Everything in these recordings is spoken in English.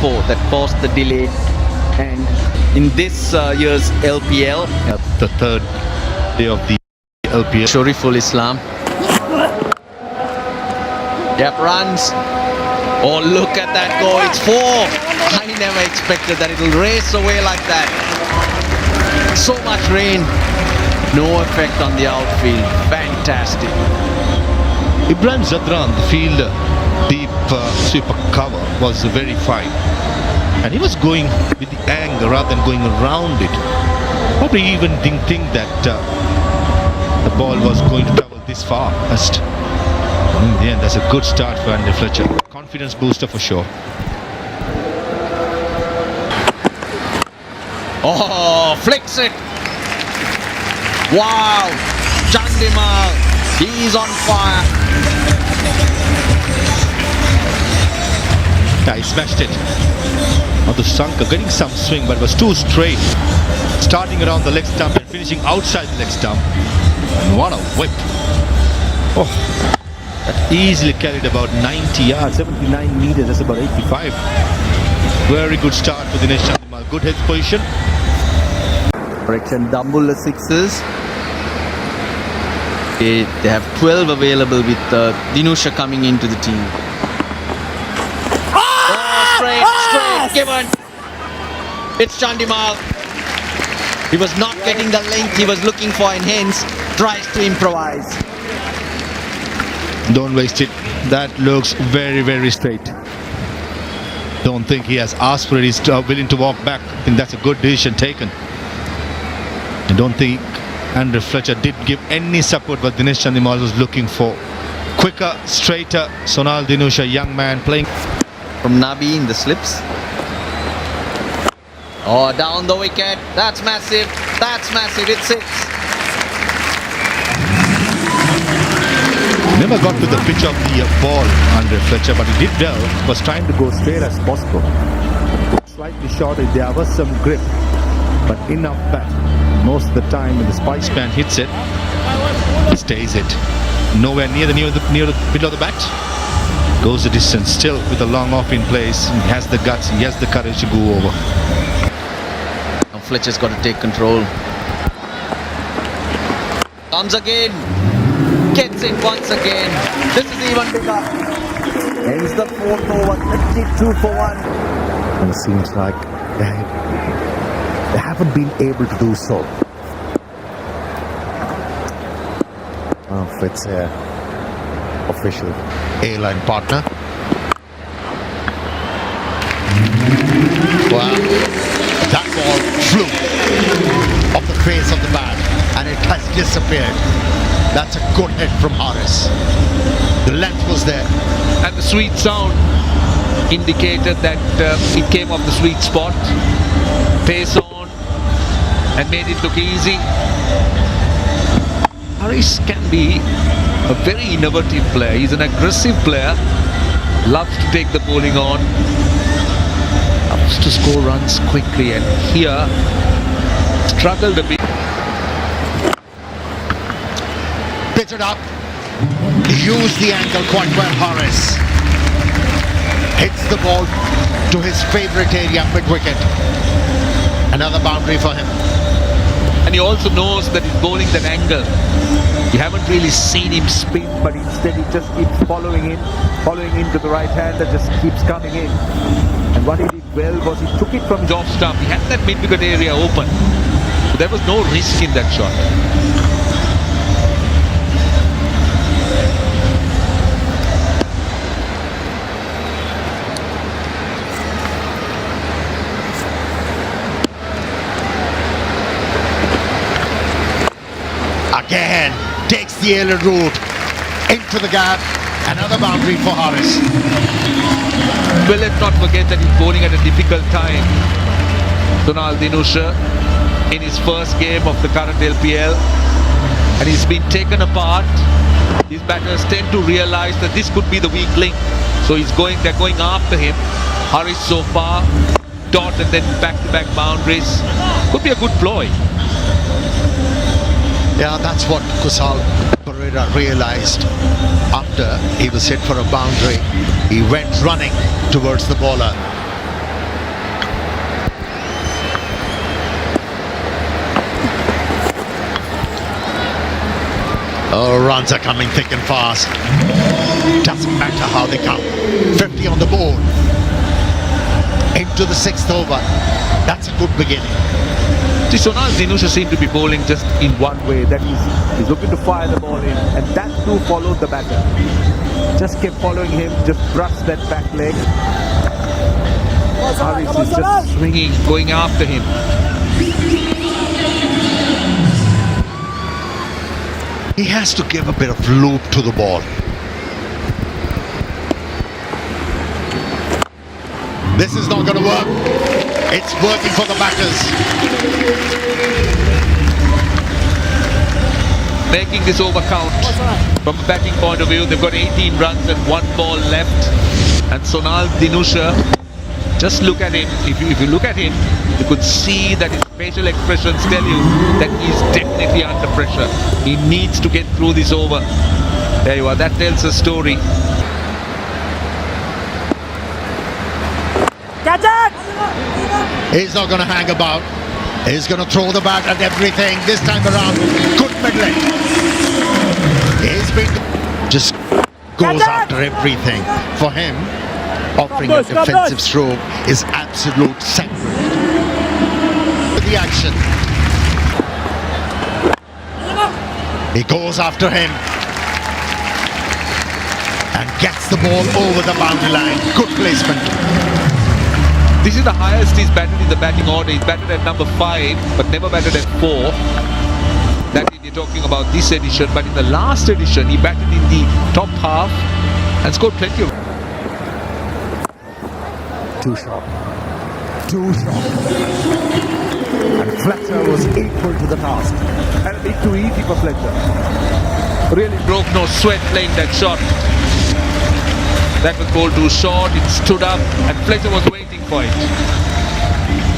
tempo that caused the delay. And in this year's LPL, the third day of the LPL. Shoriful Islam. Yep, runs. Oh, look at that go. It's 4. I never expected that it will race away like that. So much rain. No effect on the outfield. Fantastic. Ibrahim Zadran, the fielder, deep sweeper cover was very fine. And he was going with the angle rather than going around it. Probably even didn't think that the ball was going to travel this far. In the end, that's a good start for Andy Fletcher. Confidence booster for sure. Oh, flicks it. Wow. Chandimal, he's on fire. Yeah, he smashed it. Although Shankar getting some swing, but it was too straight. Starting around the leg stump and finishing outside the leg stump. And what a whip. Oh, that easily carried about 90 yards, 79 meters, that's about 85. Very good start for Dinesh Chandimal. Good head position. Correction, DAMBULLA Sixers. They have 12 available with Dinusha coming into the team. Oh, straight, given. It's Chandimal. He was not getting the length he was looking for and hence tries to improvise. Don't waste it. That looks very, very straight. Don't think he has asked for it. He's willing to walk back. I think that's a good decision taken. I don't think Andrew Fletcher did give any support what Dinesh Chandimal was looking for. Quicker, straighter. Sonal Dinusha, young man playing. From Nabi in the slips. Oh, down the wicket. That's massive. That's massive. It's 6. Never got to the pitch of the ball, Andrew Fletcher, but he did well. Was trying to go straight as possible. Slightly short, there was some grip, but enough that most of the time when the spice man hits it, he stays it. Nowhere near the middle of the bat. Goes the distance still with a long off in place. He has the guts, he has the courage to go over. Now Fletcher's got to take control. Comes again. Gets it once again. This is even bigger. Ends the 4th over, 52 for 1. And it seems like they haven't been able to do so. It's official A-line partner. Wow. That ball flew off the face of the bat and it has disappeared. That's a good hit from Harris. The length was there. And the sweet sound indicated that it came off the sweet spot. Pace on and made it look easy. Harris can be a very innovative player. He's an aggressive player. Loves to take the bowling on. Loves to score runs quickly, and here struggled a bit. Pitch it up. Used the angle quite well, Harris. Hits the ball to his favourite area, mid-wicket. Another boundary for him. And he also knows that he's bowling that angle. You haven't really seen him spin, but instead he just keeps following in to the right hand and just keeps coming in. And what he did well was he took it from his off stump. He had that mid-wicket area open. So there was no risk in that shot. Again, takes the ailer route into the gap. Another boundary for Harris. Well, let's not forget that he's bowling at a difficult time. Sonal Dinusha in his first game of the current LPL, and he's been taken apart. These batters tend to realize that this could be the weak link, so they're going after him. Harris so far, dot and then back-to-back boundaries. Could be a good ploy. Yeah, that's what Kusal Pereira realized after he was hit for a boundary. He went running towards the bowler. Oh, runs are coming thick and fast. Doesn't matter how they come. 50 on the board. Into the 6th over. That's a good beginning. See, Sonal Dinusha seemed to be bowling just in one way, that he's looking to fire the ball in, and that too followed the batter. Just kept following him, just brushed that back leg. Haris is just swinging, going after him. He has to give a bit of loop to the ball. This is not going to work. It's working for the batters. Making this over count. From a batting point of view, they've got 18 runs and 1 ball left. And Sonal Dinusha, just look at him. If you look at him, you could see that his facial expressions tell you that he's definitely under pressure. He needs to get through this over. There you are, that tells a story. Catch it! He's not going to hang about. He's going to throw the bat at everything. This time around, good middling. He's been just goes after everything. For him, offering a defensive stroke is absolute sacrilege. The action. He goes after him and gets the ball over the boundary line. Good placement. This is the highest he's batted in the batting order. He's batted at number 5, but never batted at 4. That is, you're talking about this edition. But in the last edition, he batted in the top half and scored plenty of. Too sharp. Too sharp. And Fletcher was equal to the task. And a bit too easy for Fletcher. Really broke no sweat playing that shot. That was bowled too short. It stood up, and Fletcher was waiting for it.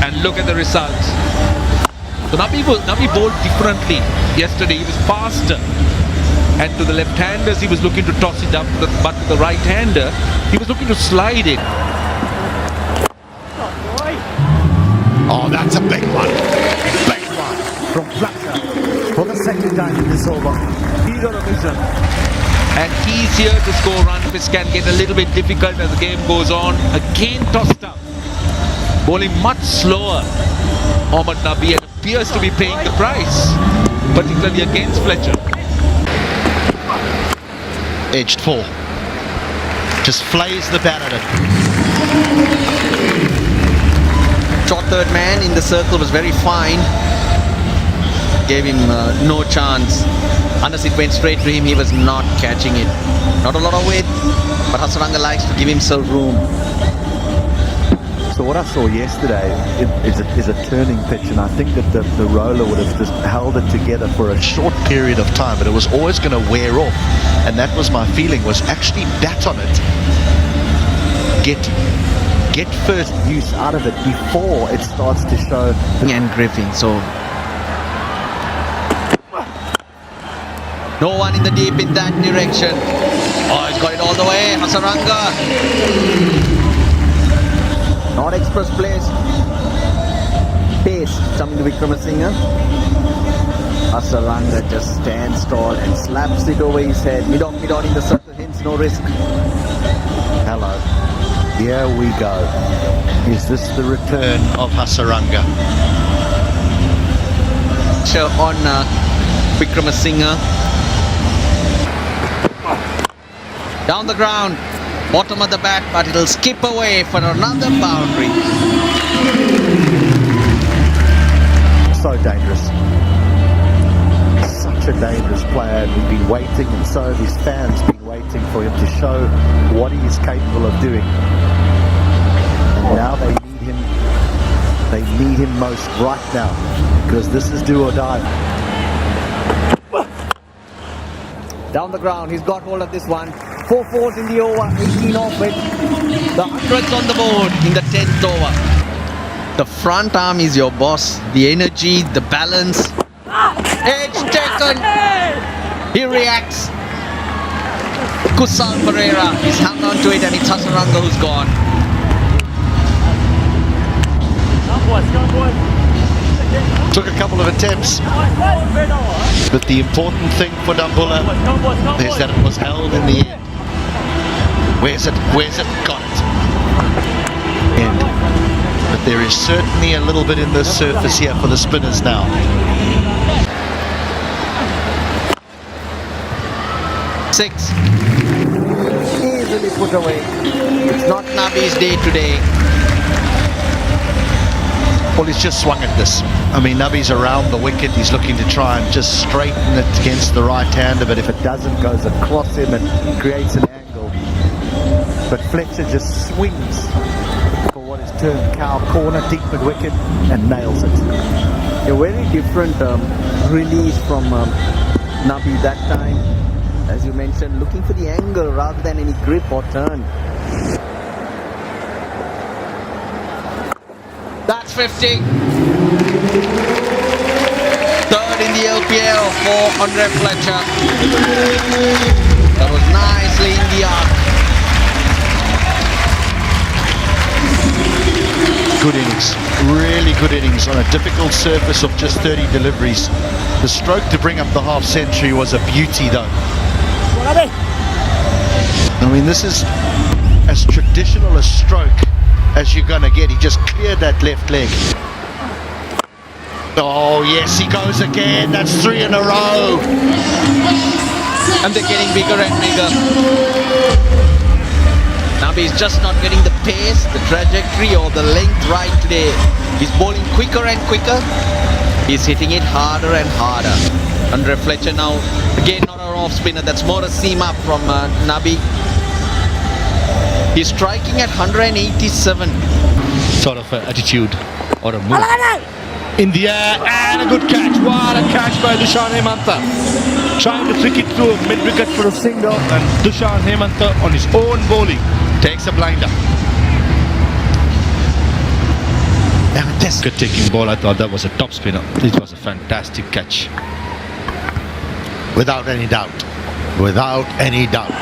And look at the result. So Nabi bowled differently yesterday. He was faster. And to the left-handers, he was looking to toss it up, but to the right-hander, he was looking to slide it. Oh, that's a big one. Big one from Fletcher for the second time in this over. He's on a mission. And he's here to score runs, which can get a little bit difficult as the game goes on. Again tossed up. Bowling much slower. Mohammad Nabi appears to be paying the price, particularly against Fletcher. Edged 4. Just flays the bat at it. Short third man in the circle was very fine. Gave him no chance. Unless it went straight to him, he was not catching it. Not a lot of weight, but Hasaranga likes to give himself room. So what I saw yesterday is a turning pitch, and I think that the roller would have just held it together for a Short period of time, but it was always going to wear off. And that was my feeling, was actually bat on it. get first use out of it before it starts to show. And Griffin, so no one in the deep in that direction. Oh, he's got it all the way. Hasaranga. Not express plays. Pace coming to Vikramasinghe. Hasaranga just stands tall and slaps it over his head. Mid-on in the circle, hence no risk. Hello. Here we go. Is this the return? Of Hasaranga. On Vikramasinghe. Down the ground, bottom of the bat, but it'll skip away for another boundary. So dangerous. Such a dangerous player. We've been waiting, and so have his fans been waiting for him to show what he is capable of doing. And now they need him. They need him most right now, because this is do or die. Down the ground, he's got hold of this one. 4 fours in the over, 18 off it. The hundreds on the board in the 10th over. The front arm is your boss. The energy, the balance. Edge taken. He reacts. Kusal Pereira, he's hung on to it, and it's Hasaranga who's gone. Come boys, come boys. Took a couple of attempts. But the important thing for DAMBULLA is that it was held in the end. Where's it? Got it. End. But there is certainly a little bit in the surface here for the spinners now. Six. Easily put away. It's not Nabi's day today. Well, he's just swung at this. I mean, Nabi's around the wicket. He's looking to try and just straighten it against the right-hander, but if If it doesn't, goes across him and creates an angle. But Fletcher just swings for what is termed cow corner, deep mid wicket, and nails it. A very different release from Nabi that time. As you mentioned, looking for the angle rather than any grip or turn. That's 50. Third in the LPL for Andre Fletcher. That was nicely in the arc. good innings, really good innings on a difficult surface of just 30 deliveries. The stroke to bring up the half century was a beauty though. I mean, this is as traditional a stroke as you're gonna get. He just cleared that left leg. Oh yes, he goes again. That's 3 in a row. And they're getting bigger and bigger. Nabi's just not getting the pace, the trajectory or the length right today. He's bowling quicker and quicker. He's hitting it harder and harder. Andre Fletcher now, again not an off spinner, that's more a seam up from Nabi. He's striking at 187. Sort of an attitude or a move. In the air and a good catch. What a catch by Dushan Hemantha. Trying to flick it through mid-wicket for a single, and Dushan Hemantha on his own bowling takes a blinder. Good taking ball. I thought that was a top spinner. It was a fantastic catch. Without any doubt. Without any doubt.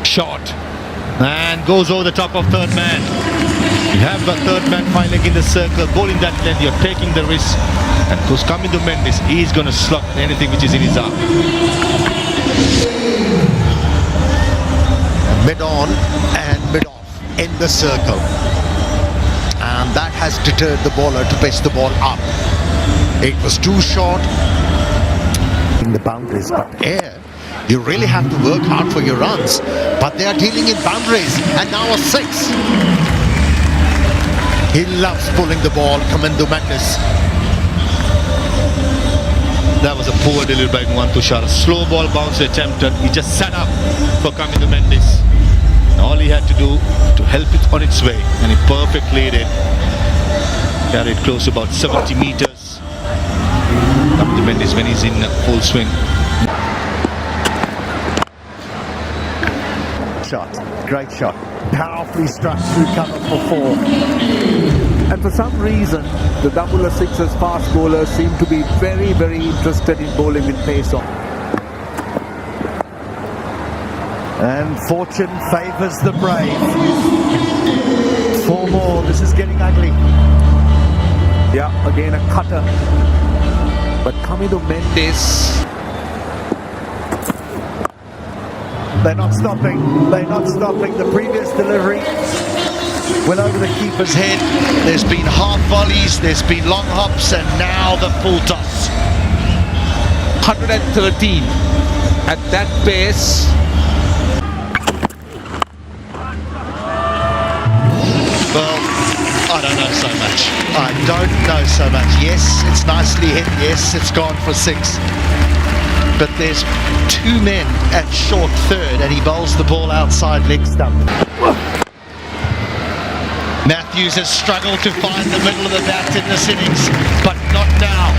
Shot. And goes over the top of third man. You have the third man finally in the circle, bowling that length, you're taking the risk. And of course, coming to Mendes, he's going to slot anything which is in his arm. Mid on and mid off in the circle. And that has deterred the bowler to pitch the ball up. It was too short. In the boundaries, but Here, you really have to work hard for your runs. But they are dealing in boundaries. And now a 6. He loves pulling the ball, Kamindu Mendes. That was a poor delivery by Tushar. A slow ball bounce attempted. He just set up for Kamindu Mendes. And all he had to do to help it on its way. And he perfectly did. Carried close to about 70 meters. Kamindu Mendes when he's in full swing. shot, great shot, powerfully struck through cover for 4. And for some reason, the DAMBULLA SIXERS fast bowlers seem to be very, very interested in bowling with pace on. And fortune favours the brave. 4 more, this is getting ugly. Yeah, again a cutter. But Kamindu Mendes, They're not stopping, the previous delivery went over the keeper's head. There's been half volleys, there's been long hops, and now the full toss. 113 at that pace. Well, I don't know so much. I don't know so much. Yes, it's nicely hit. Yes, it's gone for 6. But there's 2 men at short third, and he bowls the ball outside leg stump. Matthews has struggled to find the middle of the bat in this innings, but not now.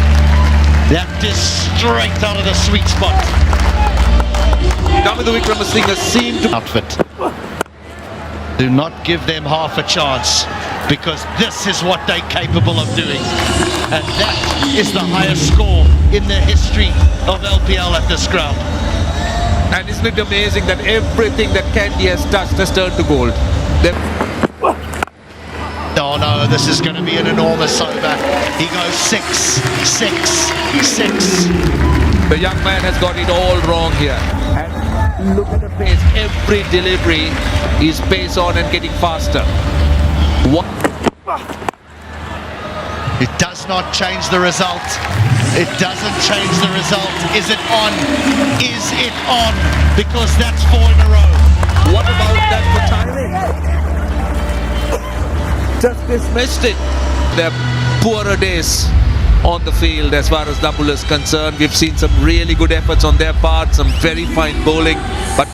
That is straight out of the sweet spot. Kamindu Wickramasinghe seemed to Outfit. Do not give them half a chance, because this is what they're capable of doing. And that is the highest score in the history of LPL at this ground. And isn't it amazing that everything that Kandy has touched has turned to gold? Oh no, this is going to be an enormous over. He goes 6, 6, 6. The young man has got it all wrong here. And look at the pace. Every delivery is pace on and getting faster. What? It does not change the result. It doesn't change the result. Is it on? Is it on? Because that's 4 in a row. What about that for timing? Just dismissed it. Their poorer days on the field as far as DAMBULLA is concerned. We've seen some really good efforts on their part, some very fine bowling, but